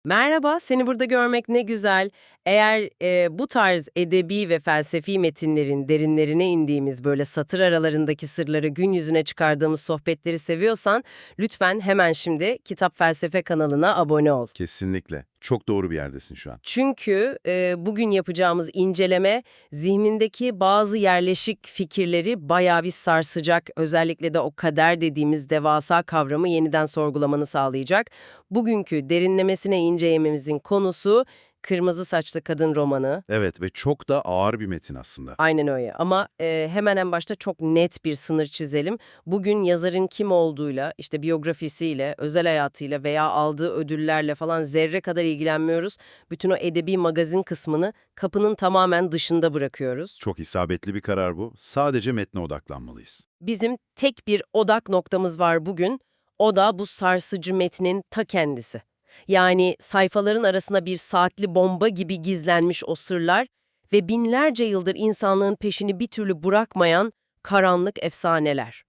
Merhaba, seni burada görmek ne güzel. Eğer bu tarz edebi ve felsefi metinlerin derinlerine indiğimiz böyle satır aralarındaki sırları gün yüzüne çıkardığımız sohbetleri seviyorsan lütfen hemen şimdi Kitap Felsefe kanalına abone ol. Kesinlikle. Çok doğru bir yerdesin şu an. Çünkü bugün yapacağımız inceleme zihnindeki bazı yerleşik fikirleri bayağı bir sarsacak. Özellikle de o kader dediğimiz devasa kavramı yeniden sorgulamanı sağlayacak. Bugünkü derinlemesine incelememizin konusu Kırmızı Saçlı Kadın romanı. Evet ve çok da ağır bir metin aslında. Aynen öyle ama hemen en başta çok net bir sınır çizelim. Bugün yazarın kim olduğuyla, işte biyografisiyle, özel hayatıyla veya aldığı ödüllerle falan zerre kadar ilgilenmiyoruz. Bütün o edebi magazin kısmını kapının tamamen dışında bırakıyoruz. Çok isabetli bir karar bu. Sadece metne odaklanmalıyız. Bizim tek bir odak noktamız var bugün. O da bu sarsıcı metnin ta kendisi. Yani sayfaların arasına bir saatli bomba gibi gizlenmiş o sırlar ve binlerce yıldır insanlığın peşini bir türlü bırakmayan karanlık efsaneler.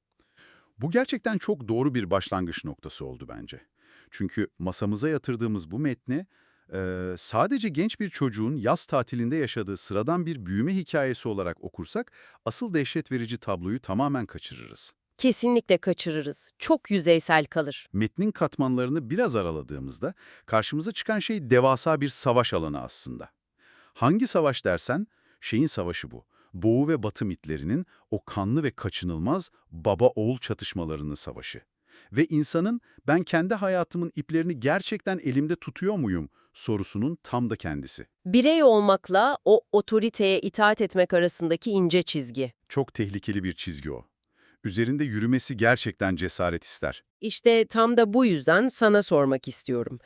Bu gerçekten çok doğru bir başlangıç noktası oldu bence. Çünkü masamıza yatırdığımız bu metni sadece genç bir çocuğun yaz tatilinde yaşadığı sıradan bir büyüme hikayesi olarak okursak asıl dehşet verici tabloyu tamamen kaçırırız. Kesinlikle kaçırırız. Çok yüzeysel kalır. Metnin katmanlarını biraz araladığımızda karşımıza çıkan şey devasa bir savaş alanı aslında. Hangi savaş dersen, şeyin savaşı bu. Doğu ve Batı mitlerinin o kanlı ve kaçınılmaz baba-oğul çatışmalarının savaşı. Ve insanın ben kendi hayatımın iplerini gerçekten elimde tutuyor muyum sorusunun tam da kendisi. Birey olmakla o otoriteye itaat etmek arasındaki ince çizgi. Çok tehlikeli bir çizgi o. Üzerinde yürümesi gerçekten cesaret ister. İşte tam da bu yüzden sana sormak istiyorum.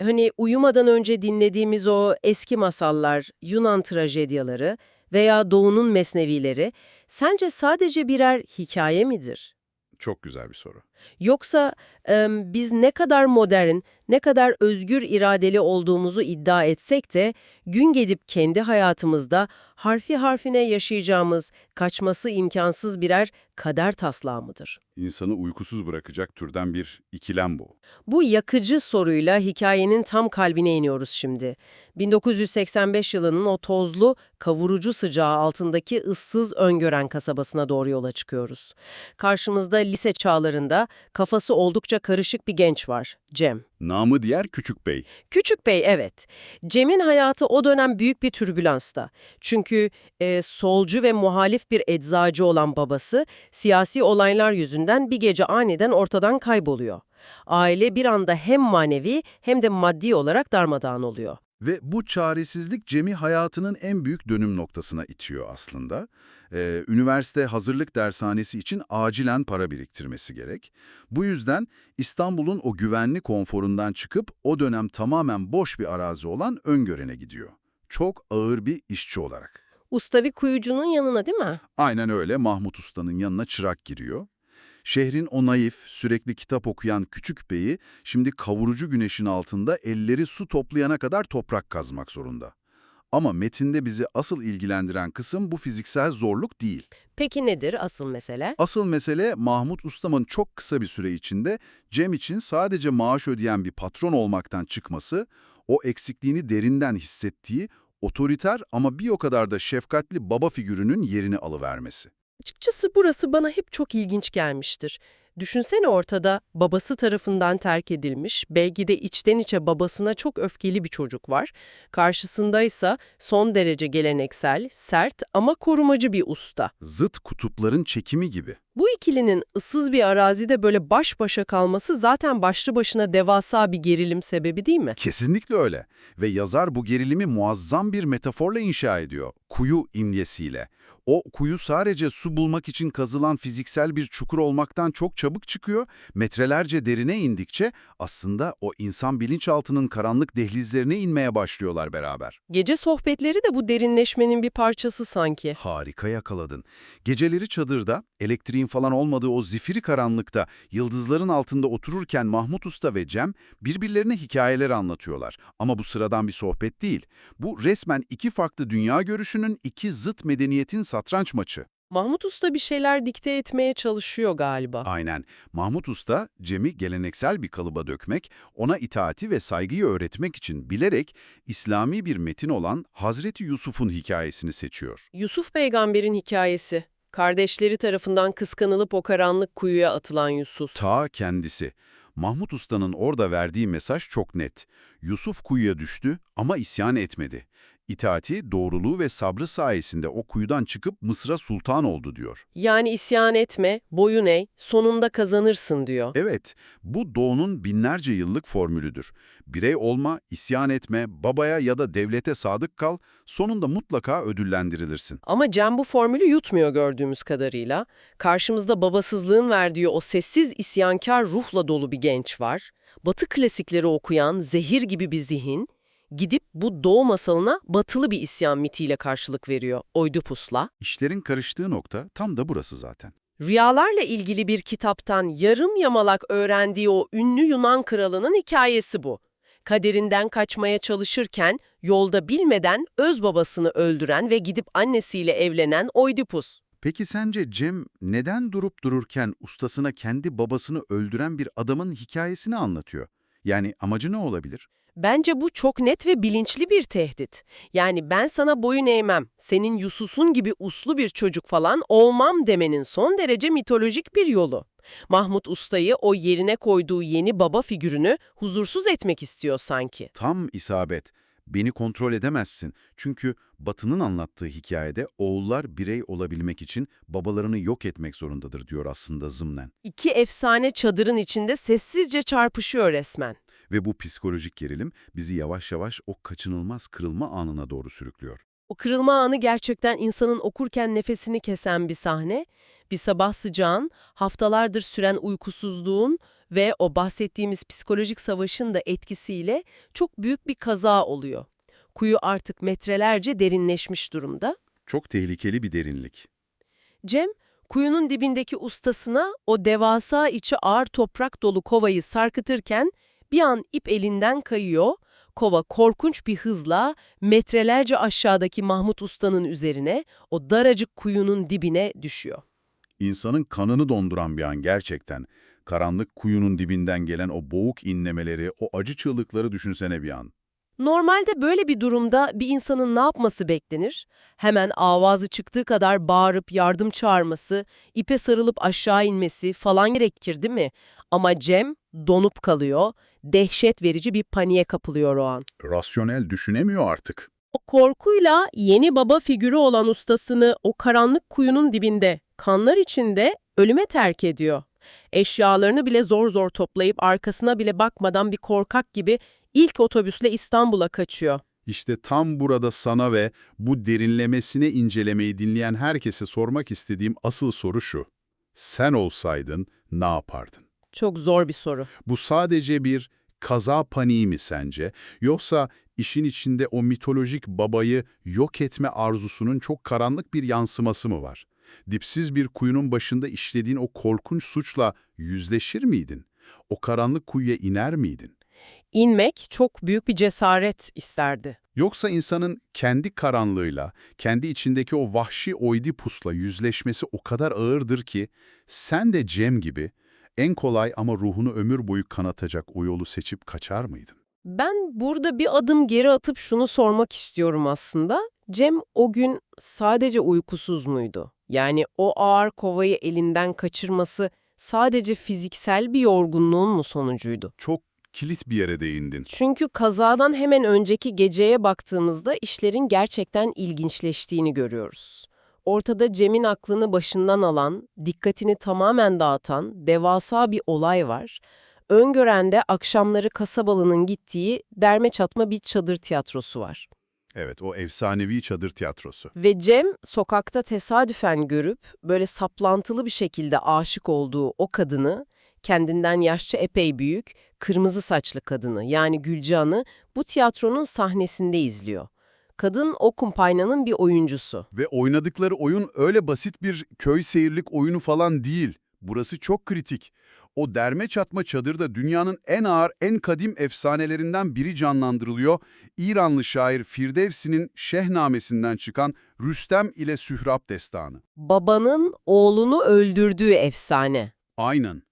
Hani uyumadan önce dinlediğimiz o eski masallar, Yunan trajedyaları veya Doğu'nun mesnevileri sence sadece birer hikaye midir? Çok güzel bir soru. Yoksa biz ne kadar modern, ne kadar özgür iradeli olduğumuzu iddia etsek de gün gelip kendi hayatımızda harfi harfine yaşayacağımız, kaçması imkansız birer kader taslağı mıdır? İnsanı uykusuz bırakacak türden bir ikilem bu. Bu yakıcı soruyla hikayenin tam kalbine iniyoruz şimdi. 1985 yılının o tozlu, kavurucu sıcağı altındaki ıssız Öngören kasabasına doğru yola çıkıyoruz. Karşımızda lise çağlarında kafası oldukça karışık bir genç var, Cem. Namı diğer Küçük Bey. Küçük Bey, evet. Cem'in hayatı o dönem büyük bir türbülansta. Çünkü solcu ve muhalif bir eczacı olan babası siyasi olaylar yüzünden bir gece aniden ortadan kayboluyor. Aile bir anda hem manevi hem de maddi olarak darmadağın oluyor. Ve bu çaresizlik Cem'i hayatının en büyük dönüm noktasına itiyor aslında. Üniversite hazırlık dershanesi için acilen para biriktirmesi gerek. Bu yüzden İstanbul'un o güvenli konforundan çıkıp o dönem tamamen boş bir arazi olan Öngören'e gidiyor. Çok ağır bir işçi olarak. Usta bir kuyucunun yanına, değil mi? Aynen öyle Mahmut Usta'nın yanına çırak giriyor. Şehrin o naif, sürekli kitap okuyan Küçük Bey'i şimdi kavurucu güneşin altında elleri su toplayana kadar toprak kazmak zorunda. Ama metinde bizi asıl ilgilendiren kısım bu fiziksel zorluk değil. Peki nedir asıl mesele? Asıl mesele Mahmut Ustam'ın çok kısa bir süre içinde Cem için sadece maaş ödeyen bir patron olmaktan çıkması, o eksikliğini derinden hissettiği otoriter ama bir o kadar da şefkatli baba figürünün yerini alıvermesi. Açıkçası burası bana hep çok ilginç gelmiştir. Düşünsene ortada babası tarafından terk edilmiş, belki de içten içe babasına çok öfkeli bir çocuk var. Karşısındaysa son derece geleneksel, sert ama korumacı bir usta. Zıt kutupların çekimi gibi. Bu ikilinin ıssız bir arazide böyle baş başa kalması zaten başlı başına devasa bir gerilim sebebi, değil mi? Kesinlikle öyle. Ve yazar bu gerilimi muazzam bir metaforla inşa ediyor. Kuyu imgesiyle. O kuyu sadece su bulmak için kazılan fiziksel bir çukur olmaktan çok çabuk çıkıyor. Metrelerce derine indikçe aslında o insan bilinçaltının karanlık dehlizlerine inmeye başlıyorlar beraber. Gece sohbetleri de bu derinleşmenin bir parçası sanki. Harika yakaladın. Geceleri çadırda, elektriğin falan olmadığı o zifiri karanlıkta, yıldızların altında otururken Mahmut Usta ve Cem birbirlerine hikayeler anlatıyorlar. Ama bu sıradan bir sohbet değil. Bu resmen iki farklı dünya görüşünün, iki zıt medeniyetin satranç maçı. Mahmut Usta bir şeyler dikte etmeye çalışıyor galiba. Aynen. Mahmut Usta, Cem'i geleneksel bir kalıba dökmek, ona itaati ve saygıyı öğretmek için bilerek İslami bir metin olan Hazreti Yusuf'un hikayesini seçiyor. Yusuf peygamberin hikayesi. Kardeşleri tarafından kıskanılıp o karanlık kuyuya atılan Yusuf. Ta kendisi. Mahmut Usta'nın orada verdiği mesaj çok net. Yusuf kuyuya düştü ama isyan etmedi. İtaati, doğruluğu ve sabrı sayesinde o kuyudan çıkıp Mısır'a sultan oldu diyor. Yani isyan etme, boyun eğ, sonunda kazanırsın diyor. Evet, bu Doğu'nun binlerce yıllık formülüdür. Birey olma, isyan etme, babaya ya da devlete sadık kal, sonunda mutlaka ödüllendirilirsin. Ama Cem bu formülü yutmuyor gördüğümüz kadarıyla. Karşımızda babasızlığın verdiği o sessiz isyankar ruhla dolu bir genç var. Batı klasikleri okuyan zehir gibi bir zihin, gidip bu Doğu masalına batılı bir isyan mitiyle karşılık veriyor Oidipus'la. İşlerin karıştığı nokta tam da burası zaten. Rüyalarla ilgili bir kitaptan yarım yamalak öğrendiği o ünlü Yunan kralının hikayesi bu. Kaderinden kaçmaya çalışırken yolda bilmeden öz babasını öldüren ve gidip annesiyle evlenen Oidipus. Peki sence Cem neden durup dururken ustasına kendi babasını öldüren bir adamın hikayesini anlatıyor? Yani amacı ne olabilir? Bence bu çok net ve bilinçli bir tehdit. Yani ben sana boyun eğmem, senin Yusuf'un gibi uslu bir çocuk falan olmam demenin son derece mitolojik bir yolu. Mahmut Usta'yı o yerine koyduğu yeni baba figürünü huzursuz etmek istiyor sanki. Tam isabet. Beni kontrol edemezsin. Çünkü Batı'nın anlattığı hikayede oğullar birey olabilmek için babalarını yok etmek zorundadır diyor aslında zımnen. İki efsane çadırın içinde sessizce çarpışıyor resmen. Ve bu psikolojik gerilim bizi yavaş yavaş o kaçınılmaz kırılma anına doğru sürüklüyor. O kırılma anı gerçekten insanın okurken nefesini kesen bir sahne. Bir sabah sıcağın, haftalardır süren uykusuzluğun ve o bahsettiğimiz psikolojik savaşın da etkisiyle çok büyük bir kaza oluyor. Kuyu artık metrelerce derinleşmiş durumda. Çok tehlikeli bir derinlik. Cem, kuyunun dibindeki ustasına o devasa içi ağır toprak dolu kovayı sarkıtırken bir an ip elinden kayıyor. Kova korkunç bir hızla metrelerce aşağıdaki Mahmut Usta'nın üzerine, o daracık kuyunun dibine düşüyor. İnsanın kanını donduran bir an gerçekten. Karanlık kuyunun dibinden gelen o boğuk inlemeleri, o acı çığlıkları düşünsene bir an. Normalde böyle bir durumda bir insanın ne yapması beklenir? Hemen avazı çıktığı kadar bağırıp yardım çağırması, ipe sarılıp aşağı inmesi falan gerekir değil mi? Ama Cem donup kalıyor, dehşet verici bir paniğe kapılıyor o an. Rasyonel düşünemiyor artık. O korkuyla yeni baba figürü olan ustasını o karanlık kuyunun dibinde, kanlar içinde ölüme terk ediyor. Eşyalarını bile zor zor toplayıp arkasına bile bakmadan bir korkak gibi ilk otobüsle İstanbul'a kaçıyor. İşte tam burada sana ve bu derinlemesine incelemeyi dinleyen herkese sormak istediğim asıl soru şu. Sen olsaydın ne yapardın? Çok zor bir soru. Bu sadece bir kaza paniği mi sence? Yoksa işin içinde o mitolojik babayı yok etme arzusunun çok karanlık bir yansıması mı var? Dipsiz bir kuyunun başında işlediğin o korkunç suçla yüzleşir miydin? O karanlık kuyuya iner miydin? İnmek çok büyük bir cesaret isterdi. Yoksa insanın kendi karanlığıyla, kendi içindeki o vahşi Oidipus'la yüzleşmesi o kadar ağırdır ki, sen de Cem gibi en kolay ama ruhunu ömür boyu kanatacak o yolu seçip kaçar mıydın? Ben burada bir adım geri atıp şunu sormak istiyorum aslında. Cem o gün sadece uykusuz muydu? Yani o ağır kovayı elinden kaçırması sadece fiziksel bir yorgunluğun mu sonucuydu? Çok kilit bir yere değindin. Çünkü kazadan hemen önceki geceye baktığımızda işlerin gerçekten ilginçleştiğini görüyoruz. Ortada Cem'in aklını başından alan, dikkatini tamamen dağıtan devasa bir olay var. Öngören'de akşamları kasabalının gittiği derme çatma bir çadır tiyatrosu var. Evet, o efsanevi çadır tiyatrosu. Ve Cem sokakta tesadüfen görüp böyle saplantılı bir şekilde aşık olduğu o kadını, kendinden yaşça epey büyük, kırmızı saçlı kadını yani Gülcan'ı bu tiyatronun sahnesinde izliyor. Kadın o kumpanyanın bir oyuncusu. Ve oynadıkları oyun öyle basit bir köy seyirlik oyunu falan değil. burası çok kritik. O derme çatma çadırda dünyanın en ağır, en kadim efsanelerinden biri canlandırılıyor. İranlı şair Firdevsi'nin Şehnamesi'nden çıkan Rüstem ile Sührab destanı. Babanın oğlunu öldürdüğü efsane. Aynen.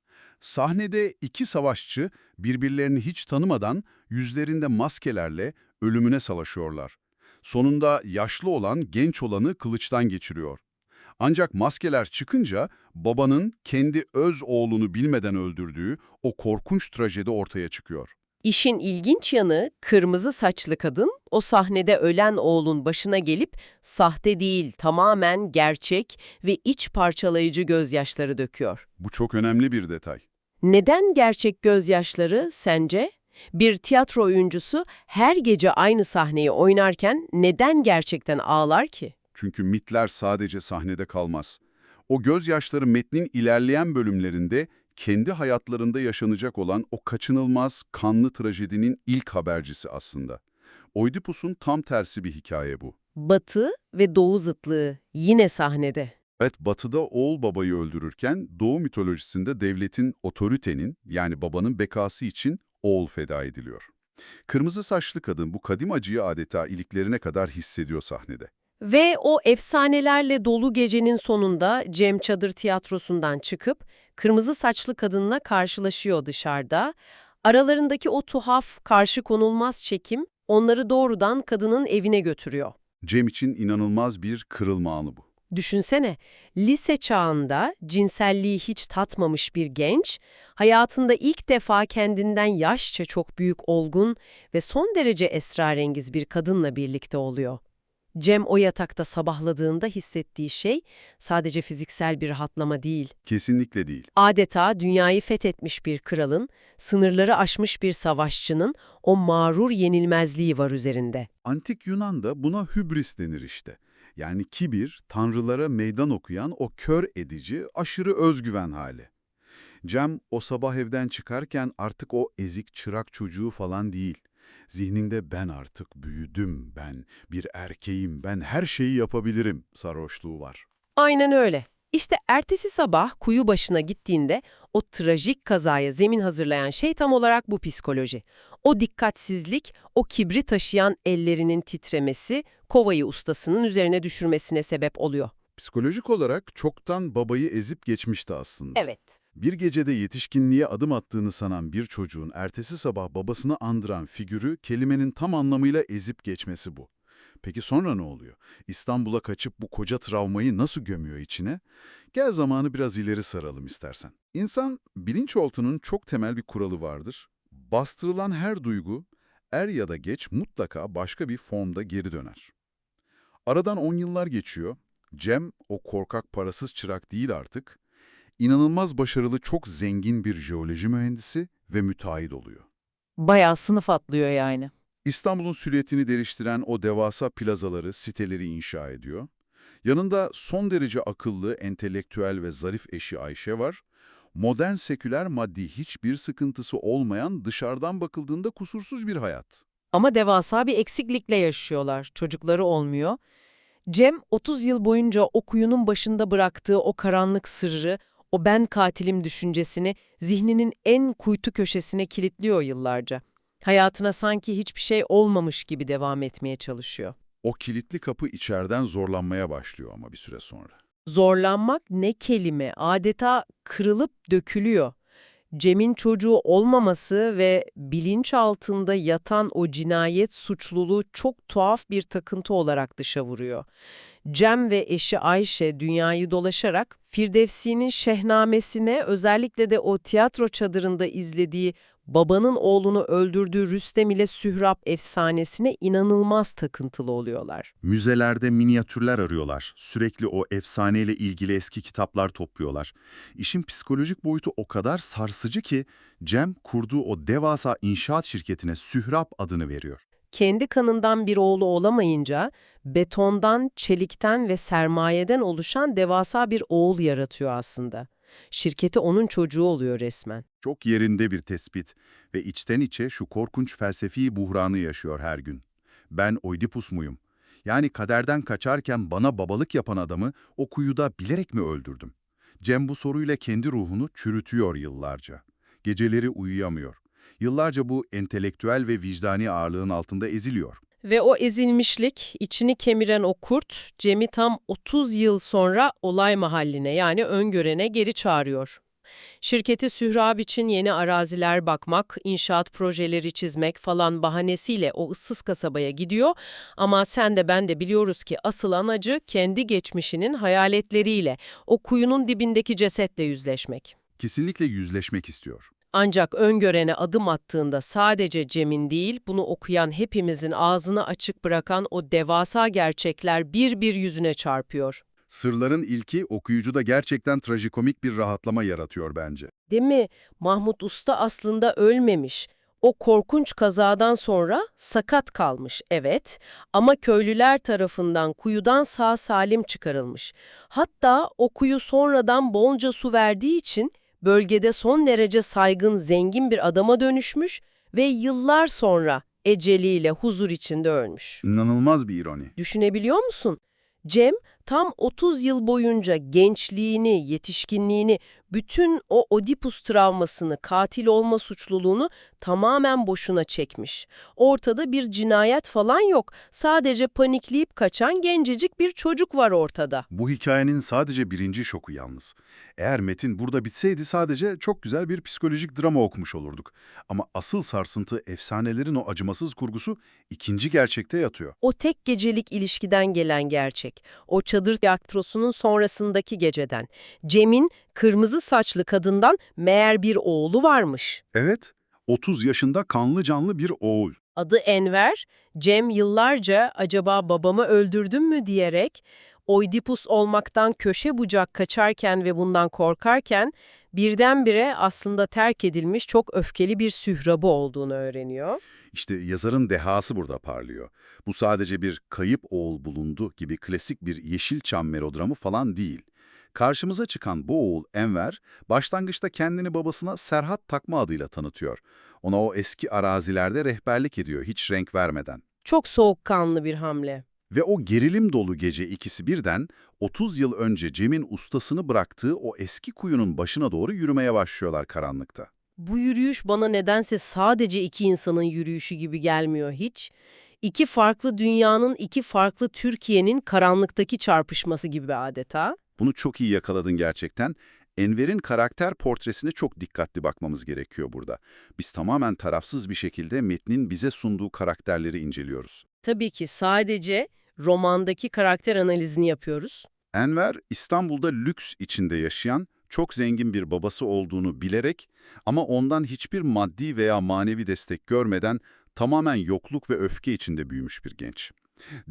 Sahnede iki savaşçı birbirlerini hiç tanımadan yüzlerinde maskelerle ölümüne savaşıyorlar. Sonunda yaşlı olan genç olanı kılıçtan geçiriyor. Ancak maskeler çıkınca babanın kendi öz oğlunu bilmeden öldürdüğü o korkunç trajedi ortaya çıkıyor. İşin ilginç yanı kırmızı saçlı kadın o sahnede ölen oğlun başına gelip sahte değil tamamen gerçek ve iç parçalayıcı gözyaşları döküyor. Bu çok önemli bir detay. Neden gerçek gözyaşları sence? Bir tiyatro oyuncusu her gece aynı sahneyi oynarken neden gerçekten ağlar ki? Çünkü mitler sadece sahnede kalmaz. O gözyaşları metnin ilerleyen bölümlerinde kendi hayatlarında yaşanacak olan o kaçınılmaz kanlı trajedinin ilk habercisi aslında. Oidipus'un tam tersi bir hikaye bu. Batı ve Doğu zıtlığı yine sahnede. Evet, Batı'da oğul babayı öldürürken Doğu mitolojisinde devletin, otoritenin yani babanın bekası için oğul feda ediliyor. Kırmızı saçlı kadın bu kadim acıyı adeta iliklerine kadar hissediyor sahnede. Ve o efsanelerle dolu gecenin sonunda Cem Çadır Tiyatrosu'ndan çıkıp kırmızı saçlı kadınla karşılaşıyor dışarıda. Aralarındaki o tuhaf, karşı konulmaz çekim onları doğrudan kadının evine götürüyor. Cem için inanılmaz bir kırılma anı bu. Düşünsene, lise çağında cinselliği hiç tatmamış bir genç, hayatında ilk defa kendinden yaşça çok büyük olgun ve son derece esrarengiz bir kadınla birlikte oluyor. Cem o yatakta sabahladığında hissettiği şey sadece fiziksel bir rahatlama değil. Kesinlikle değil. Adeta dünyayı fethetmiş bir kralın, sınırları aşmış bir savaşçının o mağrur yenilmezliği var üzerinde. Antik Yunan'da buna hübris denir işte. Yani kibir, tanrılara meydan okuyan o kör edici, aşırı özgüven hali. Cem o sabah evden çıkarken artık o ezik çırak çocuğu falan değil. Zihninde ben artık büyüdüm, ben bir erkeğim, ben her şeyi yapabilirim sarhoşluğu var. Aynen öyle. İşte ertesi sabah kuyu başına gittiğinde o trajik kazaya zemin hazırlayan şey tam olarak bu psikoloji. O dikkatsizlik, o kibri taşıyan ellerinin titremesi, kovayı ustasının üzerine düşürmesine sebep oluyor. Psikolojik olarak çoktan babayı ezip geçmişti aslında. Evet. Bir gecede yetişkinliğe adım attığını sanan bir çocuğun ertesi sabah babasını andıran figürü kelimenin tam anlamıyla ezip geçmesi bu. Peki sonra ne oluyor? İstanbul'a kaçıp bu koca travmayı nasıl gömüyor içine? Gel zamanı biraz ileri saralım istersen. İnsan bilinçaltının çok temel bir kuralı vardır. Bastırılan her duygu er ya da geç mutlaka başka bir formda geri döner. Aradan 10 yıllar geçiyor. Cem o korkak parasız çırak değil artık. İnanılmaz başarılı, çok zengin bir jeoloji mühendisi ve müteahhit oluyor. Bayağı sınıf atlıyor yani. İstanbul'un silüetini değiştiren o devasa plazaları, siteleri inşa ediyor. Yanında son derece akıllı, entelektüel ve zarif eşi Ayşe var. Modern, seküler, maddi hiçbir sıkıntısı olmayan, dışarıdan bakıldığında kusursuz bir hayat. Ama devasa bir eksiklikle yaşıyorlar. Çocukları olmuyor. Cem 30 yıl boyunca o kuyunun başında bıraktığı o karanlık sırrı, o ben katilim düşüncesini zihninin en kuytu köşesine kilitliyor yıllarca. Hayatına sanki hiçbir şey olmamış gibi devam etmeye çalışıyor. O kilitli kapı içeriden zorlanmaya başlıyor ama bir süre sonra. Zorlanmak ne kelime, adeta kırılıp dökülüyor. Cem'in çocuğu olmaması ve bilinç altında yatan o cinayet suçluluğu çok tuhaf bir takıntı olarak dışa vuruyor. Cem ve eşi Ayşe dünyayı dolaşarak Firdevsi'nin Şehnamesi'ne, özellikle de o tiyatro çadırında izlediği babanın oğlunu öldürdüğü Rüstem ile Sührab efsanesine inanılmaz takıntılı oluyorlar. Müzelerde minyatürler arıyorlar. Sürekli o efsaneyle ilgili eski kitaplar topluyorlar. İşin psikolojik boyutu o kadar sarsıcı ki Cem kurduğu o devasa inşaat şirketine Sührab adını veriyor. Kendi kanından bir oğlu olamayınca betondan, çelikten ve sermayeden oluşan devasa bir oğul yaratıyor aslında. Şirketi onun çocuğu oluyor resmen. Çok yerinde bir tespit ve içten içe şu korkunç felsefi buhranı yaşıyor her gün. Ben Oidipus muyum? Yani kaderden kaçarken bana babalık yapan adamı o kuyuda bilerek mi öldürdüm? Cem bu soruyla kendi ruhunu çürütüyor yıllarca. Geceleri uyuyamıyor. Yıllarca bu entelektüel ve vicdani ağırlığın altında eziliyor. Ve o ezilmişlik, içini kemiren o kurt, Cem'i tam 30 yıl sonra olay mahalline yani öngörene geri çağırıyor. Şirketi sührab için yeni araziler bakmak, inşaat projeleri çizmek falan bahanesiyle o ıssız kasabaya gidiyor. Ama sen de ben de biliyoruz ki asıl anacı kendi geçmişinin hayaletleriyle, o kuyunun dibindeki cesetle yüzleşmek. Kesinlikle yüzleşmek istiyor. Ancak öngörene adım attığında sadece Cem'in değil, bunu okuyan hepimizin ağzını açık bırakan o devasa gerçekler bir bir yüzüne çarpıyor. Sırların ilki okuyucuda gerçekten trajikomik bir rahatlama yaratıyor bence. Değil mi? Mahmut Usta aslında ölmemiş. O korkunç kazadan sonra sakat kalmış, evet. Ama köylüler tarafından kuyudan sağ salim çıkarılmış. Hatta o kuyu sonradan bolca su verdiği için bölgede son derece saygın, zengin bir adama dönüşmüş ve yıllar sonra eceliyle huzur içinde ölmüş. İnanılmaz bir ironi. Düşünebiliyor musun? Cem tam 30 yıl boyunca gençliğini, yetişkinliğini, bütün o Oedipus travmasını, katil olma suçluluğunu tamamen boşuna çekmiş. Ortada bir cinayet falan yok. Sadece panikleyip kaçan gencecik bir çocuk var ortada. Bu hikayenin sadece birinci şoku yalnız. Eğer metin burada bitseydi sadece çok güzel bir psikolojik drama okumuş olurduk. Ama asıl sarsıntı efsanelerin o acımasız kurgusu ikinci gerçekte yatıyor. O tek gecelik ilişkiden gelen gerçek. O çadır tiyatrosunun sonrasındaki geceden. Cem'in kırmızı saçlı kadından meğer bir oğlu varmış. Evet, 30 yaşında kanlı canlı bir oğul. Adı Enver. Cem yıllarca acaba babamı öldürdüm mü diyerek Oidipus olmaktan köşe bucak kaçarken ve bundan korkarken birdenbire aslında terk edilmiş çok öfkeli bir sührabı olduğunu öğreniyor. İşte yazarın dehası burada parlıyor. Bu sadece bir kayıp oğul bulundu gibi klasik bir Yeşilçam melodramı falan değil. Karşımıza çıkan bu oğul Enver, başlangıçta kendini babasına Serhat Takma adıyla tanıtıyor. Ona o eski arazilerde rehberlik ediyor hiç renk vermeden. Çok soğukkanlı bir hamle. Ve o gerilim dolu gece ikisi birden 30 yıl önce Cem'in ustasını bıraktığı o eski kuyunun başına doğru yürümeye başlıyorlar karanlıkta. Bu yürüyüş bana nedense sadece iki insanın yürüyüşü gibi gelmiyor hiç. İki farklı dünyanın, iki farklı Türkiye'nin karanlıktaki çarpışması gibi adeta. Bunu çok iyi yakaladın gerçekten. Enver'in karakter portresine çok dikkatli bakmamız gerekiyor burada. Biz tamamen tarafsız bir şekilde metnin bize sunduğu karakterleri inceliyoruz. Tabii ki sadece romandaki karakter analizini yapıyoruz. Enver, İstanbul'da lüks içinde yaşayan, çok zengin bir babası olduğunu bilerek ama ondan hiçbir maddi veya manevi destek görmeden tamamen yokluk ve öfke içinde büyümüş bir genç.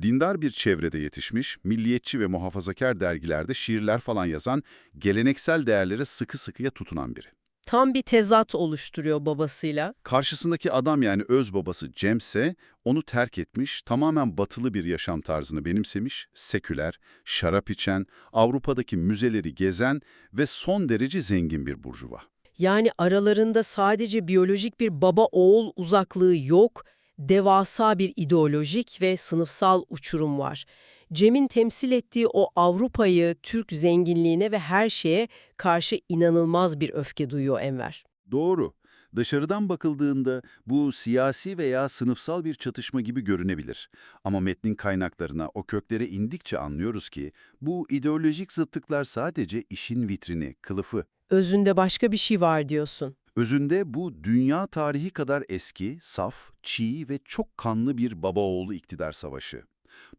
Dindar bir çevrede yetişmiş, milliyetçi ve muhafazakar dergilerde şiirler falan yazan, geleneksel değerlere sıkı sıkıya tutunan biri. Tam bir tezat oluşturuyor babasıyla. Karşısındaki adam yani öz babası Cem ise onu terk etmiş, tamamen batılı bir yaşam tarzını benimsemiş, seküler, şarap içen, Avrupa'daki müzeleri gezen ve son derece zengin bir burjuva. Yani aralarında sadece biyolojik bir baba-oğul uzaklığı yok, devasa bir ideolojik ve sınıfsal uçurum var. Cem'in temsil ettiği o Avrupa'yı, Türk zenginliğine ve her şeye karşı inanılmaz bir öfke duyuyor Enver. Doğru. Dışarıdan bakıldığında bu siyasi veya sınıfsal bir çatışma gibi görünebilir. Ama metnin kaynaklarına, o köklere indikçe anlıyoruz ki bu ideolojik zıtlıklar sadece işin vitrini, kılıfı. Özünde başka bir şey var diyorsun. Özünde bu dünya tarihi kadar eski, saf, çiğ ve çok kanlı bir baba-oğlu iktidar savaşı.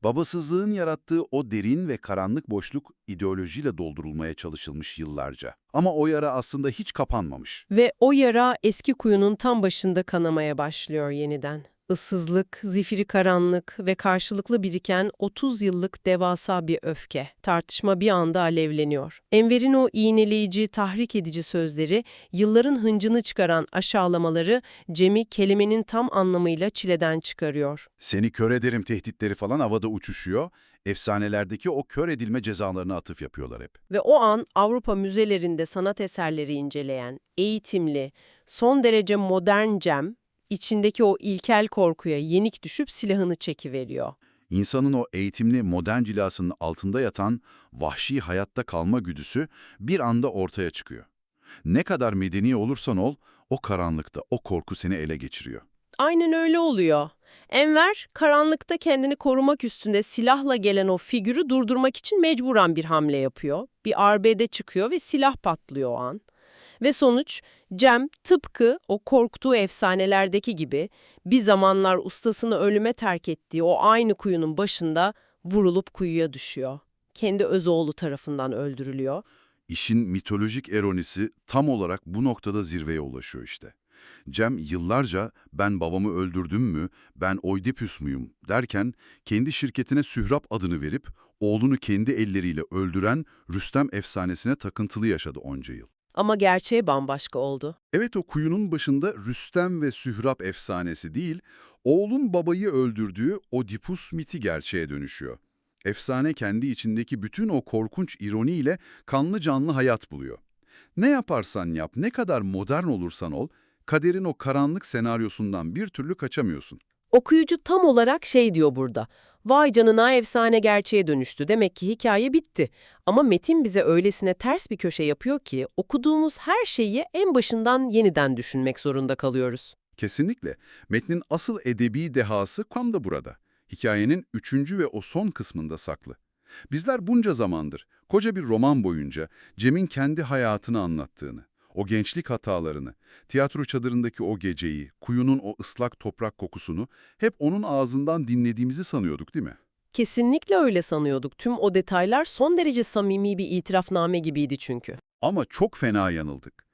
Babasızlığın yarattığı o derin ve karanlık boşluk ideolojiyle doldurulmaya çalışılmış yıllarca. Ama o yara aslında hiç kapanmamış. Ve o yara eski kuyunun tam başında kanamaya başlıyor yeniden. Issızlık, zifiri karanlık ve karşılıklı biriken 30 yıllık devasa bir öfke. Tartışma bir anda alevleniyor. Enver'in o iğneleyici, tahrik edici sözleri, yılların hıncını çıkaran aşağılamaları Cem'i kelimenin tam anlamıyla çileden çıkarıyor. Seni kör ederim tehditleri falan havada uçuşuyor. Efsanelerdeki o kör edilme cezalarına atıf yapıyorlar hep. Ve o an Avrupa müzelerinde sanat eserleri inceleyen, eğitimli, son derece modern Cem, içindeki o ilkel korkuya yenik düşüp silahını çekiveriyor. İnsanın o eğitimli modern cilasının altında yatan vahşi hayatta kalma güdüsü bir anda ortaya çıkıyor. Ne kadar medeni olursan ol, o karanlıkta o korku seni ele geçiriyor. Aynen öyle oluyor. Enver, karanlıkta kendini korumak üstünde silahla gelen o figürü durdurmak için mecburen bir hamle yapıyor. Bir arbede çıkıyor ve silah patlıyor o an. Ve sonuç, Cem tıpkı o korktuğu efsanelerdeki gibi bir zamanlar ustasını ölüme terk ettiği o aynı kuyunun başında vurulup kuyuya düşüyor. Kendi öz oğlu tarafından öldürülüyor. İşin mitolojik ironisi tam olarak bu noktada zirveye ulaşıyor işte. Cem yıllarca ben babamı öldürdüm mü, ben Oidipus muyum derken kendi şirketine Sührab adını verip oğlunu kendi elleriyle öldüren Rüstem efsanesine takıntılı yaşadı onca yıl. Ama gerçeği bambaşka oldu. Evet, o kuyunun başında Rüstem ve Sührab efsanesi değil, oğlun babayı öldürdüğü Oidipus miti gerçeğe dönüşüyor. Efsane kendi içindeki bütün o korkunç ironiyle kanlı canlı hayat buluyor. Ne yaparsan yap, ne kadar modern olursan ol, kaderin o karanlık senaryosundan bir türlü kaçamıyorsun. Okuyucu tam olarak şey diyor burada. Vay canına efsane gerçeğe dönüştü. Demek ki hikaye bitti. Ama metin bize öylesine ters bir köşe yapıyor ki okuduğumuz her şeyi en başından yeniden düşünmek zorunda kalıyoruz. Kesinlikle. Metnin asıl edebi dehası tam da burada. Hikayenin 3. ve o son kısmında saklı. Bizler bunca zamandır, koca bir roman boyunca Cem'in kendi hayatını anlattığını, o gençlik hatalarını, tiyatro çadırındaki o geceyi, kuyunun o ıslak toprak kokusunu hep onun ağzından dinlediğimizi sanıyorduk, değil mi? Kesinlikle öyle sanıyorduk. Tüm o detaylar son derece samimi bir itirafname gibiydi çünkü. Ama çok fena yanıldık.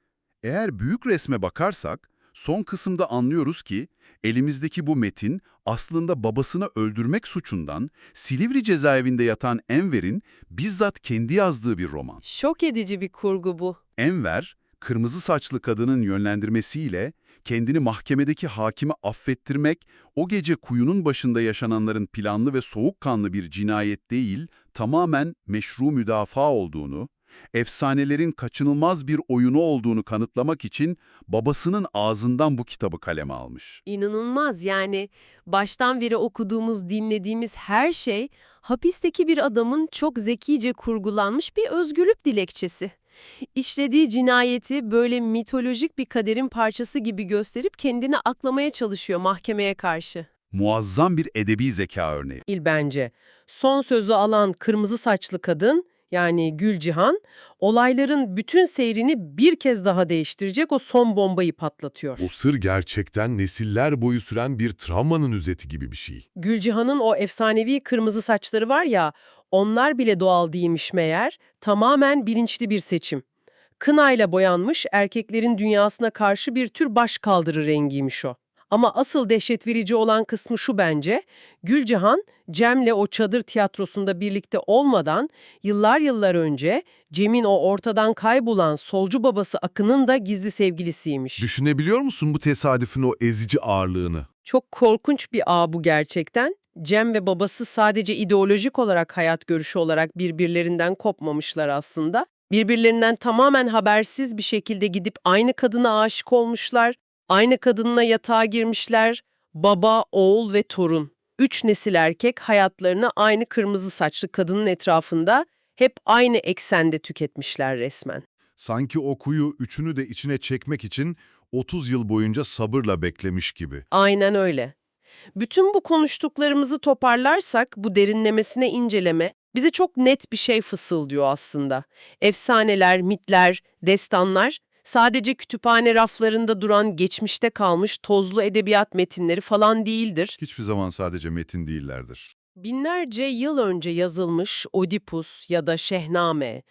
Eğer büyük resme bakarsak, son kısımda anlıyoruz ki elimizdeki bu metin aslında babasını öldürmek suçundan Silivri cezaevinde yatan Enver'in bizzat kendi yazdığı bir roman. Şok edici bir kurgu bu. Enver, kırmızı saçlı kadının yönlendirmesiyle kendini mahkemedeki hakime affettirmek, o gece kuyunun başında yaşananların planlı ve soğukkanlı bir cinayet değil, tamamen meşru müdafaa olduğunu, efsanelerin kaçınılmaz bir oyunu olduğunu kanıtlamak için babasının ağzından bu kitabı kaleme almış. İnanılmaz yani baştan beri okuduğumuz, dinlediğimiz her şey hapisteki bir adamın çok zekice kurgulanmış bir özgürlük dilekçesi. İşlediği cinayeti böyle mitolojik bir kaderin parçası gibi gösterip kendini aklamaya çalışıyor mahkemeye karşı. Muazzam bir edebi zeka örneği. Bence. Son sözü alan kırmızı saçlı kadın, yani Gülcihan, olayların bütün seyrini bir kez daha değiştirecek o son bombayı patlatıyor. O sır gerçekten nesiller boyu süren bir travmanın özeti gibi bir şey. Gülcihan'ın o efsanevi kırmızı saçları var ya, onlar bile doğal değilmiş meğer, tamamen bilinçli bir seçim. Kınayla boyanmış, erkeklerin dünyasına karşı bir tür başkaldırı rengiymiş o. Ama asıl dehşet verici olan kısmı şu bence, Gülcihan, Cem'le o çadır tiyatrosunda birlikte olmadan yıllar önce Cem'in o ortadan kaybolan solcu babası Akın'ın da gizli sevgilisiymiş. Düşünebiliyor musun bu tesadüfün o ezici ağırlığını? Çok korkunç bir ağ bu gerçekten. Cem ve babası sadece ideolojik olarak, hayat görüşü olarak birbirlerinden kopmamışlar aslında. Birbirlerinden tamamen habersiz bir şekilde gidip aynı kadına aşık olmuşlar. Aynı kadınla yatağa girmişler. Baba, oğul ve torun. 3 nesil erkek hayatlarını aynı kırmızı saçlı kadının etrafında hep aynı eksende tüketmişler resmen. Sanki o kuyu üçünü de içine çekmek için 30 yıl boyunca sabırla beklemiş gibi. Aynen öyle. Bütün bu konuştuklarımızı toparlarsak bu derinlemesine inceleme bize çok net bir şey fısıldıyor aslında. Efsaneler, mitler, destanlar sadece kütüphane raflarında duran geçmişte kalmış tozlu edebiyat metinleri falan değildir. Hiçbir zaman sadece metin değillerdir. Binlerce yıl önce yazılmış Oidipus ya da Şehname,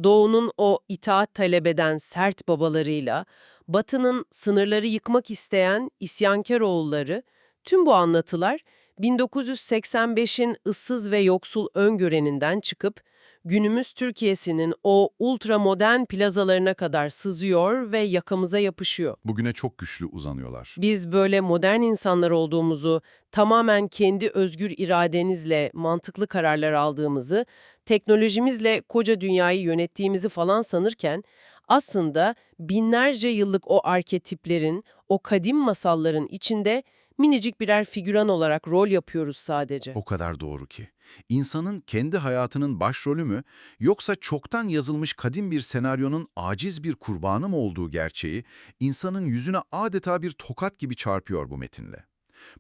Doğu'nun o itaat talep eden sert babalarıyla, Batı'nın sınırları yıkmak isteyen isyankar oğulları, tüm bu anlatılar 1985'in ıssız ve yoksul öngöreninden çıkıp günümüz Türkiye'sinin o ultramodern plazalarına kadar sızıyor ve yakamıza yapışıyor. Bugüne çok güçlü uzanıyorlar. Biz böyle modern insanlar olduğumuzu, tamamen kendi özgür iradenizle mantıklı kararlar aldığımızı, teknolojimizle koca dünyayı yönettiğimizi falan sanırken, aslında binlerce yıllık o arketiplerin, o kadim masalların içinde Minicik birer figüran olarak rol yapıyoruz sadece. O kadar doğru ki. İnsanın kendi hayatının başrolü mü, yoksa çoktan yazılmış kadim bir senaryonun aciz bir kurbanı mı olduğu gerçeği, insanın yüzüne adeta bir tokat gibi çarpıyor bu metinle.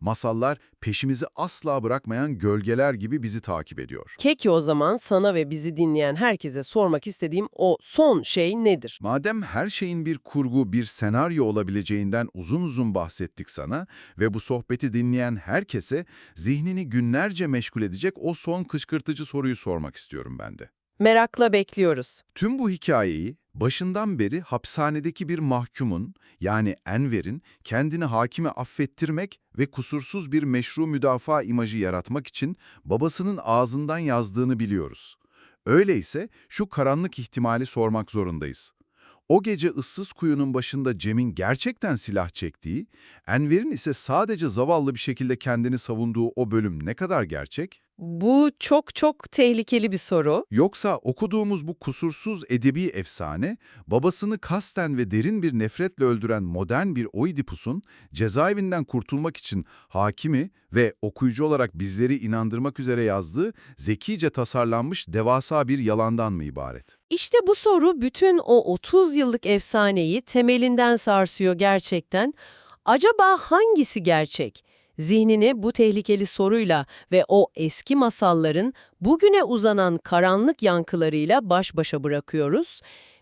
Masallar peşimizi asla bırakmayan gölgeler gibi bizi takip ediyor. Peki o zaman sana ve bizi dinleyen herkese sormak istediğim o son şey nedir? Madem her şeyin bir kurgu, bir senaryo olabileceğinden uzun uzun bahsettik sana ve bu sohbeti dinleyen herkese zihnini günlerce meşgul edecek o son kışkırtıcı soruyu sormak istiyorum ben de. Merakla bekliyoruz. Tüm bu hikayeyi başından beri hapishanedeki bir mahkumun, yani Enver'in kendini hakime affettirmek ve kusursuz bir meşru müdafaa imajı yaratmak için babasının ağzından yazdığını biliyoruz. Öyleyse şu karanlık ihtimali sormak zorundayız. O gece ıssız kuyunun başında Cem'in gerçekten silah çektiği, Enver'in ise sadece zavallı bir şekilde kendini savunduğu o bölüm ne kadar gerçek? Bu çok tehlikeli bir soru. Yoksa okuduğumuz bu kusursuz edebi efsane, babasını kasten ve derin bir nefretle öldüren modern bir Oidipus'un cezaevinden kurtulmak için hakimi ve okuyucu olarak bizleri inandırmak üzere yazdığı zekice tasarlanmış devasa bir yalandan mı ibaret? İşte bu soru bütün o 30 yıllık efsaneyi temelinden sarsıyor gerçekten. Acaba hangisi gerçek? Zihnini bu tehlikeli soruyla ve o eski masalların bugüne uzanan karanlık yankılarıyla baş başa bırakıyoruz.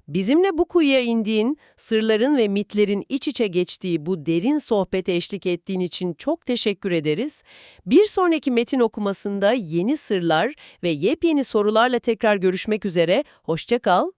Bizimle bu kuyuya indiğin, sırların ve mitlerin iç içe geçtiği bu derin sohbete eşlik ettiğin için çok teşekkür ederiz. Bir sonraki metin okumasında yeni sırlar ve yepyeni sorularla tekrar görüşmek üzere. Hoşça kal.